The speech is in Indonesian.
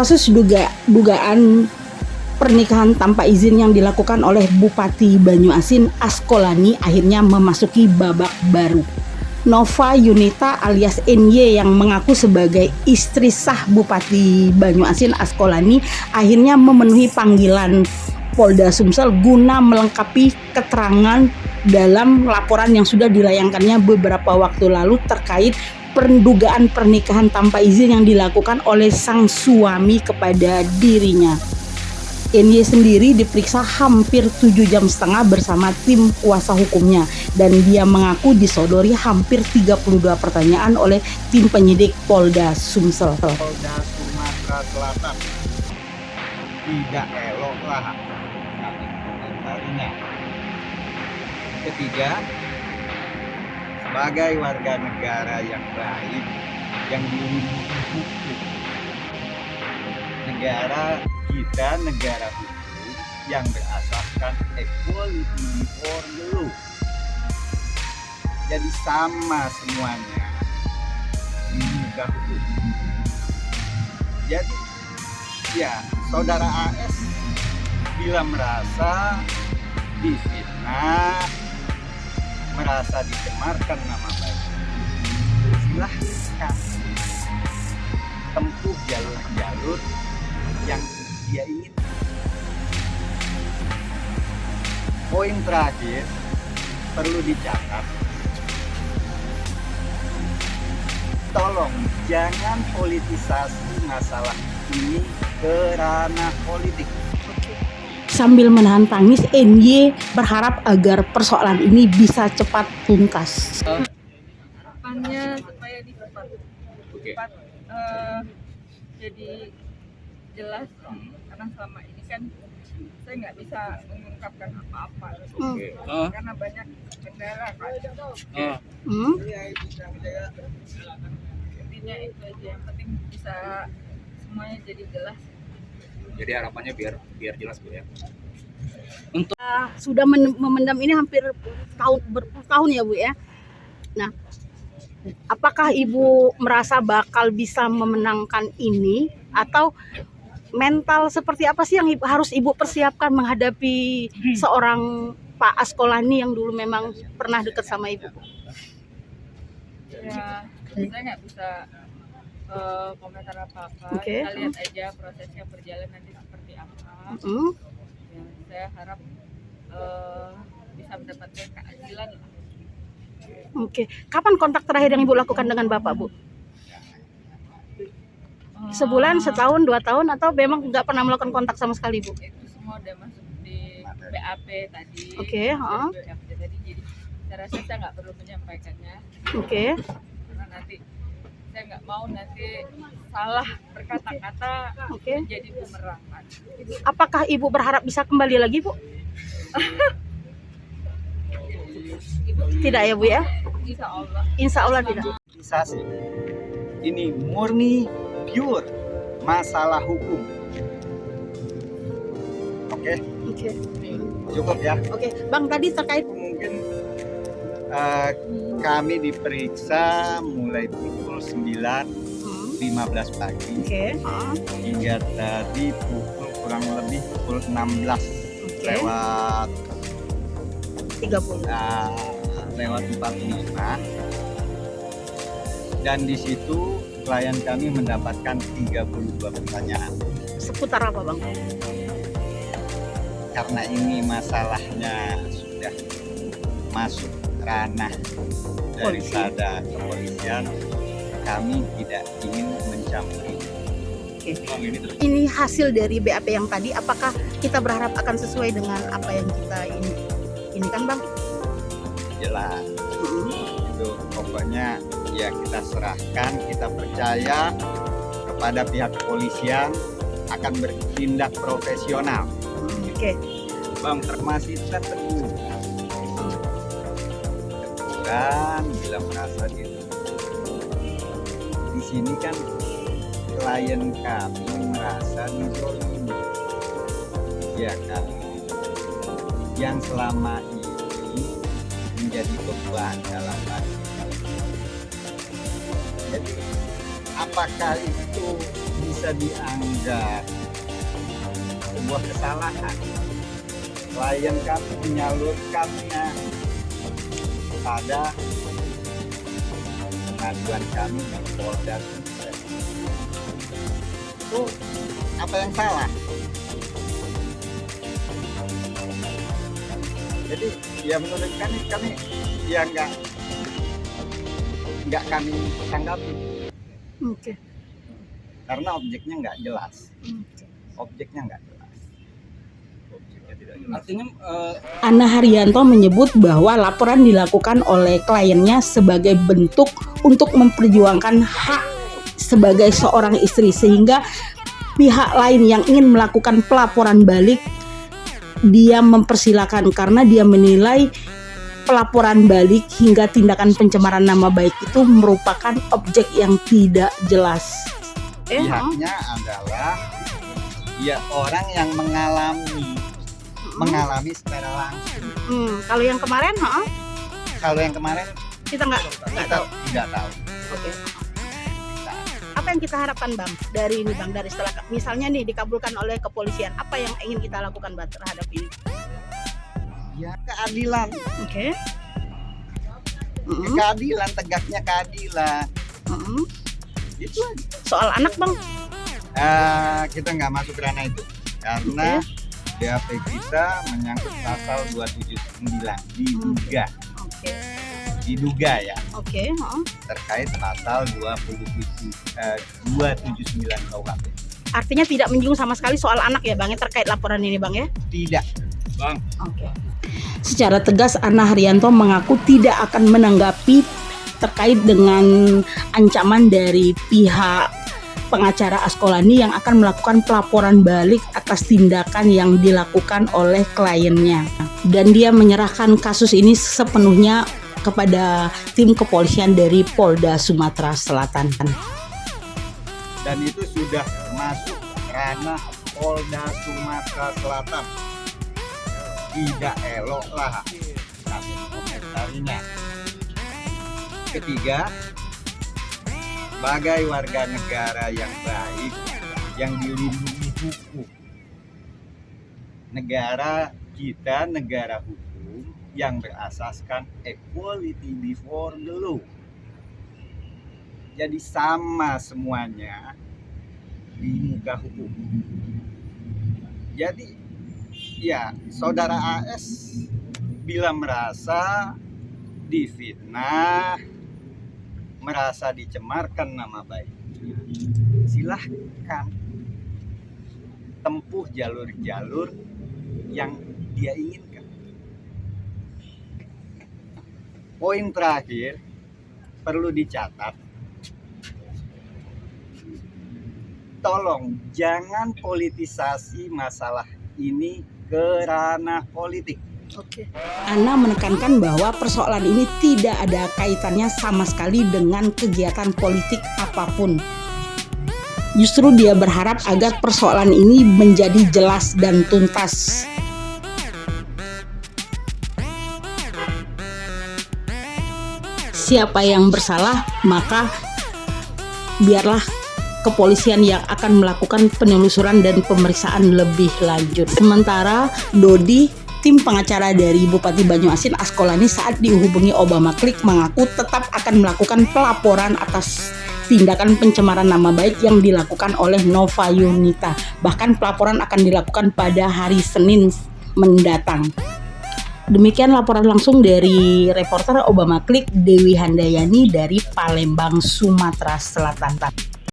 Kasus dugaan pernikahan tanpa izin yang dilakukan oleh Bupati Banyuasin Askolani akhirnya memasuki babak baru. Nova Yunita alias NY yang mengaku sebagai istri sah Bupati Banyuasin Askolani akhirnya memenuhi panggilan Polda Sumsel guna melengkapi keterangan dalam laporan yang sudah dilayangkannya beberapa waktu lalu terkait pendugaan pernikahan tanpa izin yang dilakukan oleh sang suami kepada dirinya. NY sendiri diperiksa hampir 7,5 jam bersama tim kuasa hukumnya dan dia mengaku disodori hampir 32 pertanyaan oleh tim penyidik Polda Sumsel. Polda Sumatera Selatan tidak eloklah kami komentarinya. Ketiga, sebagai warga negara yang baik yang dilindungi hukum, negara kita negara hukum yang berasaskan equality before the law. Jadi sama semuanya di muka hukum. Jadi ya saudara AS bila merasa difitnah, merasa dicemarkan nama baik, silahkan tempuh jalur-jalur yang dia ingin. Poin terakhir perlu dicatat, tolong jangan politisasi masalah ini ke ranah politik. Sambil menahan tangis, NY berharap agar persoalan ini bisa cepat tuntas. Harapannya supaya cepat jadi jelas, karena selama ini kan saya nggak bisa mengungkapkan apa-apa karena banyak kendala kan. Intinya itu aja, yang penting bisa semuanya jadi jelas. Jadi harapannya biar jelas Bu ya. Untuk sudah memendam ini hampir bertahun ya Bu ya. Nah, apakah Ibu merasa bakal bisa memenangkan ini atau mental seperti apa sih yang harus Ibu persiapkan menghadapi seorang Pak Askolani yang dulu memang pernah dekat sama Ibu? Ya, saya nggak bisa komentar apa-apa. Oke. Kita lihat aja prosesnya berjalan nanti seperti apa. Ya, saya harap bisa mendapatkan keadilan. Oke. Kapan kontak terakhir yang Ibu lakukan dengan Bapak, Bu? Sebulan, setahun, 2 tahun, atau memang nggak pernah melakukan kontak sama sekali, Bu? Itu semua udah masuk di BAP tadi. Oke. BAP tadi, jadi saya rasa saya nggak perlu menyampaikannya. Oke. Karena nanti saya nggak mau nanti salah berkata-kata jadi bumerang. Apakah Ibu berharap bisa kembali lagi, Bu? Tidak ya, Bu ya? Insya Allah. Insya Allah tidak. Politisasi ini murni pure masalah hukum. Oke, cukup ya. Oke, Bang, tadi terkait Mungkin kami diperiksa mulai pukul 9.15 pagi hingga tadi kurang lebih pukul 16 lewat 30. Lewat 45, dan di situ klien kami mendapatkan 32 pertanyaan. Seputar apa, Bang? Karena ini masalahnya sudah masuk ranah daripada kepolisian, kami tidak ingin mencampuri. Ini hasil dari BAP yang tadi, apakah kita berharap akan sesuai dengan apa yang kita ini kan, Bang? Jelas. Itu pokoknya ya kita serahkan, kita percaya kepada pihak kepolisian akan bertindak profesional. Bang, masih tertegun dan bila merasa di sini kan klien kami merasa dizolimi, ya kan, yang selama ini menjadi beban dalam hati. Jadi apakah itu bisa dianggap sebuah kesalahan. Klien kami menyalurkannya pada pengaduan kami di Polda Sumsel. Itu apa yang salah? Jadi ya menurut kami ya nggak kami tanggapi. Oke. Karena objeknya nggak jelas. Objeknya tidak jelas. Artinya Anna Haryanto menyebut bahwa laporan dilakukan oleh kliennya sebagai bentuk untuk memperjuangkan hak sebagai seorang istri, sehingga pihak lain yang ingin melakukan pelaporan balik dia mempersilakan karena dia menilai pelaporan balik hingga tindakan pencemaran nama baik itu merupakan objek yang tidak jelas. Pihaknya adalah ya orang yang mengalami secara langsung. Kalau yang kemarin, Kalau yang kemarin kita nggak tahu. Tidak tahu. Oke. Apa yang kita harapkan Bang dari ini Bang, dari setelah misalnya nih dikabulkan oleh kepolisian, apa yang ingin kita lakukan Bang terhadap ini? Ya keadilan. Oke. Keadilan, tegaknya keadilan. Itu aja. Soal anak Bang? Kita nggak masuk ke ranah itu karena BAP kita menyangkut pasal 279 diduga ya. Oke. Terkait pasal 279 KUHP. Artinya tidak menyinggung sama sekali soal anak ya Bang ya, terkait laporan ini Bang ya? Tidak. Bang, Oke. Secara tegas Anna Haryanto mengaku tidak akan menanggapi terkait dengan ancaman dari pihak pengacara Askolani yang akan melakukan pelaporan balik atas tindakan yang dilakukan oleh kliennya. Dan dia menyerahkan kasus ini sepenuhnya kepada tim kepolisian dari Polda Sumatera Selatan. Dan itu sudah masuk ranah Polda Sumatera Selatan. Tidak eloklah kami komentarinya. Ketiga, sebagai warga negara yang baik, yang dilindungi hukum. Negara kita negara hukum yang berasaskan equality before the law. Jadi sama semuanya di muka hukum. Jadi ya saudara AS bila merasa difitnah, merasa dicemarkan nama baiknya, silahkan tempuh jalur-jalur yang dia inginkan. Poin terakhir perlu dicatat, tolong jangan politisasi masalah ini ke ranah politik. Oke. Anna menekankan bahwa persoalan ini tidak ada kaitannya sama sekali dengan kegiatan politik apapun. Justru dia berharap agar persoalan ini menjadi jelas dan tuntas. Siapa yang bersalah, maka biarlah kepolisian yang akan melakukan penelusuran dan pemeriksaan lebih lanjut. Sementara Dodi, tim pengacara dari Bupati Banyuasin Askolani, saat dihubungi Obama Klik mengaku tetap akan melakukan pelaporan atas tindakan pencemaran nama baik yang dilakukan oleh Nova Yunita. Bahkan pelaporan akan dilakukan pada hari Senin mendatang. Demikian laporan langsung dari reporter Obama Klik Dewi Handayani dari Palembang, Sumatera Selatan.